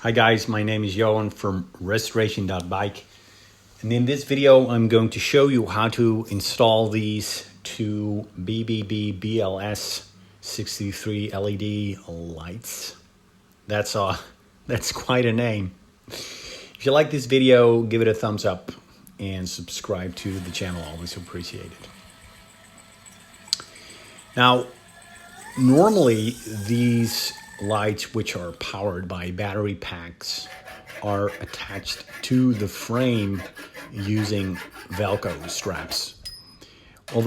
Hi guys, my name is Johan from restoration.bike, and in this video I'm going to show you how to install these two BBB BLS 63 LED lights. That's quite a name. If you like this video, give it a thumbs up and subscribe to the channel, always appreciate it. Now, normally these lights, which are powered by battery packs, are attached to the frame using velcro straps. Well,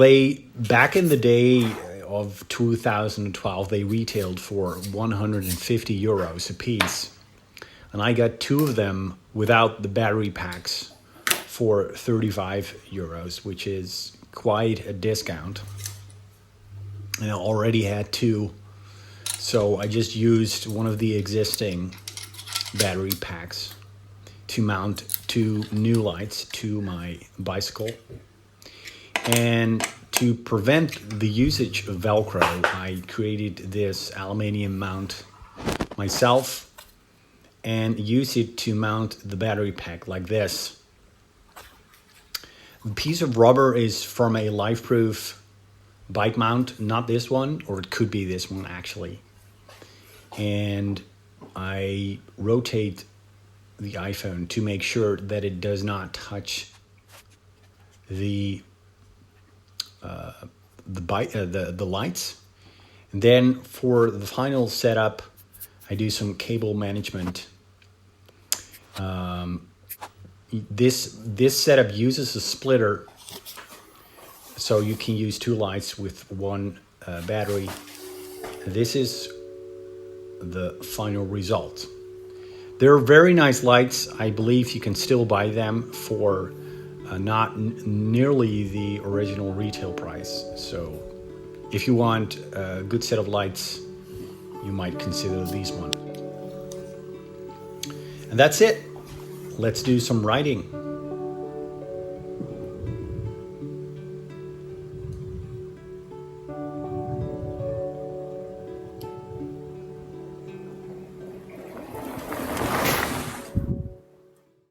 back in the day of 2012, they retailed for 150 euros a piece. And I got two of them without the battery packs for 35 euros, which is quite a discount. And I already had two, so I just used one of the existing battery packs to mount two new lights to my bicycle. And to prevent the usage of Velcro, I created this aluminium mount myself and use it to mount the battery pack like this. The piece of rubber is from a LifeProof bike mount, not this one, or it could be this one actually. And I rotate the iPhone to make sure that it does not touch the lights. And then for the final setup, I do some cable management. This setup uses a splitter, so you can use two lights with one battery. This is the final result. They're very nice lights. I believe you can still buy them for not nearly the original retail price. So if you want a good set of lights, you might consider these one. And that's it. Let's do some riding.